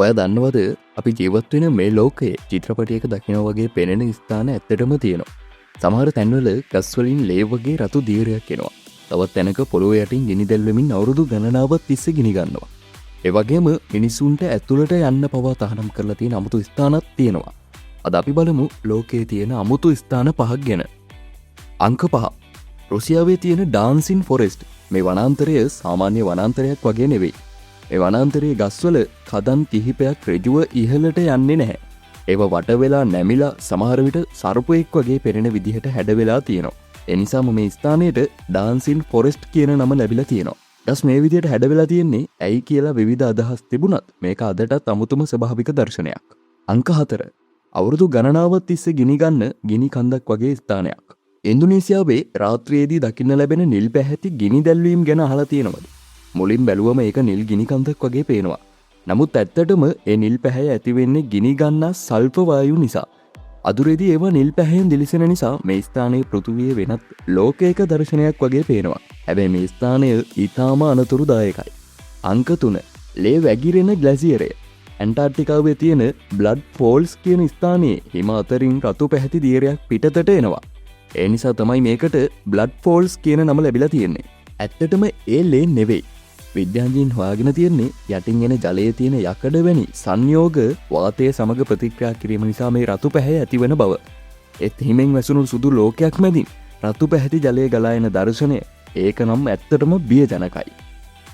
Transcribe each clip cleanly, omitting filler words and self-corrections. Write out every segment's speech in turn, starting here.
ඔය දන්නවද අපි ජීවත් වෙන මේ ලෝකයේ චිත්‍රපටයක දකිනවා වගේ පෙනෙන ස්ථාන ඇත්තටම තියෙනවා. සමහර තැන්වල ගස් වලින් ලේ වගේ රතු දීර්යක් එනවා. තවත් තැනක පොළොව යටින් ගිනි දැල් වෙමින් අවුරුදු ගණනාවක් තිස්සේ ගිනි ගන්නවා. ඒ වගේම මිනිසුන්ට ඇතුළට යන්න පවා තහනම් කරලා තියෙන අමුතු ස්ථානක් තියෙනවා. අද අපි බලමු ලෝකයේ තියෙන අමුතු ස්ථාන 5ක් ගැන. අංක 5. රුසියාවේ තියෙන ඩාන්සින් ෆොරෙස්ට්. මේ වනාන්තරය සාමාන්‍ය වනාන්තරයක් වගේ නෙවෙයි. මේ වනාන්තරයේ ගස්වල කදන් කිහිපයක් ඍජුව ඉහළට යන්නේ නැහැ. ඒවා වට වෙලා නැමිලා සමහර විට සර්පෙක් වගේ පෙනෙන විදිහට හැඩ වෙලා තියෙනවා. ඒ නිසාම මේ ස්ථානයට ඩාන්සින් ෆොරෙස්ට් කියන නම ලැබිලා තියෙනවා. ගස් මේ විදිහට හැඩ වෙලා තියෙන්නේ ඇයි කියලා විවිධ අදහස් තිබුණත් මේක අදටත් අමුතුම ස්වභාවික දර්ශනයක්. අංක 4. අවුරුදු ගණනාවක් තිස්සේ ගිනි ගන්න ගිනි කන්දක් වගේ ස්ථානයක්. ඉන්දුනීසියාවේ රාත්‍රියේදී දකින්න ලැබෙන නිල් පැහැති ගිනි දැල්වීම් ගැන අහලා තියෙනවද? මුලින් බැලුවම ඒක නිල් ගිනි කන්දක් වගේ පේනවා. නමුත් ඇත්තටම ඒ නිල් පැහැය ඇති වෙන්නේ ගිනි ගන්නා සල්ප වායු නිසා. අදුරේදී ඒවා නිල් පැහැයෙන් දිලිසෙන නිසා මේ ස්ථානයේ පෘථිවියේ වෙනත් ලෝකයක දර්ශනයක් වගේ පේනවා. හැබැයි මේ ස්ථානය ඊටාම අනතුරුදායකයි. අංක 3. ලේ වැగిරෙන ග්ලැසියරය. ඇන්ටාර්ක්ටිකාවේ තියෙන බ්ලඩ් ෆෝල්ස් කියන ස්ථානයේ හිම අතරින් රතු පැහැති දියරයක් පිටතට එනවා. ඒ නිසා තමයි මේකට බ්ලඩ් ෆෝල්ස් කියන නම ලැබිලා තියෙන්නේ. ඇත්තටම ඒ ලේ නෙවෙයි. විද්‍යාඥයින් හොයාගෙන තියෙන්නේ යටින් එන ජලයේ තියෙන යකඩ වැනි සංයෝග වාතය සමග ප්‍රතික්‍රියා කිරීම නිසා මේ රතු පැහැ ඇතිවන බව. ඒත් හිමෙන් වැසුණු සුදු ලෝකයක් මැදින් රතු පැහැති ජලය ගලා එන දර්ශනය ඒක නම් ඇත්තටම බියජනකයි.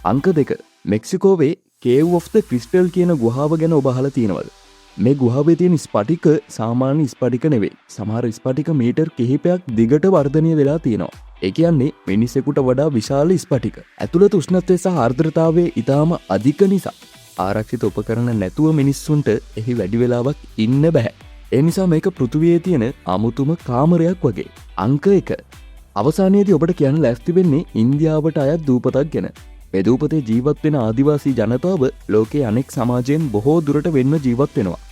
අංක 2. මෙක්සිකෝවේ කේව් ඔෆ් ද ක්‍රිස්ටල් කියන ගුහාව ගැන ඔබ අහලා තියෙනවද? මේ ගුහාවේ තියෙන ස්පටික සාමාන්‍ය ස්පටික නෙවෙයි. සමහර ස්පටික මීටර් කිහිපයක් දිගට වර්ධනය වෙලා තියෙනවා. ඒ කියන්නේ මිනිසෙකුට වඩා විශාල ස්පටික. ඇතුළත උෂ්ණත්වය සහ ආර්ද්‍රතාවය ඊටාම අධික නිසා ආරක්ෂිත උපකරණ නැතුව මිනිස්සුන්ට එහි වැඩි වෙලාවක් ඉන්න බෑ. ඒ නිසා මේක පෘථිවියේ තියෙන අමුතුම කාමරයක් වගේ. අංක 1. අවසානයේදී ඔබට කියන්න ලෑස්ති වෙන්නේ ඉන්දියාවට අයත් දූපතක් ගැන. මේ දූපතේ ජීවත් වෙන ආදිවාසී ජනතාව ලෝකයේ අනෙක් සමාජයෙන් බොහෝ දුරට වෙන්ව ජීවත් වෙනවා.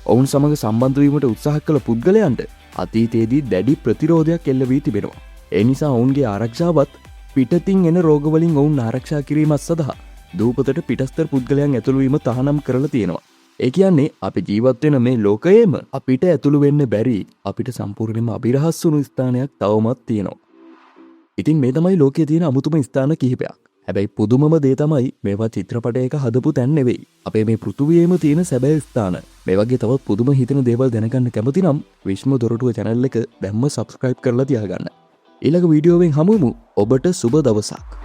ඔවුන් සමග සම්බන්ධ වීමට උත්සාහ කළ පුද්ගලයන්ට අතීතයේදී දැඩි ප්‍රතිරෝධයක් එල්ල වී තිබෙනවා. ඒ නිසා ඔවුන්ගේ ආරක්ෂාවත් පිටතින් එන රෝගවලින් ඔවුන් ආරක්ෂා කිරීමත් සඳහා දූපතට පිටස්තර පුද්ගලයන් ඇතුළු වීම තහනම් කරලා තියෙනවා. ඒ කියන්නේ අපි ජීවත් වෙන මේ ලෝකයේම අපිට ඇතුළු වෙන්න බැරි අපිට සම්පූර්ණයෙන්ම අභිරහස් වුණු ස්ථානයක් තවමත් තියෙනවා. ඉතින් මේ තමයි ලෝකයේ තියෙන අමුතුම ස්ථාන කිහිපයක්. හැබැයි පුදුමම දේ තමයි මේවා චිත්‍රපටයක හදපු තැන් නෙවෙයි. අපේ මේ පෘථුවියේම තියෙන සැබෑ ස්ථාන. මේ වගේ තවත් පුදුම හිතෙන දේවල් දැනගන්න කැමති නම් විශ්ම දොරටුව channel එක දැම්ම subscribe කරලා තියාගන්න. ඊළඟ වීඩියෝවෙන් හමුවෙමු. ඔබට සුබ දවසක්.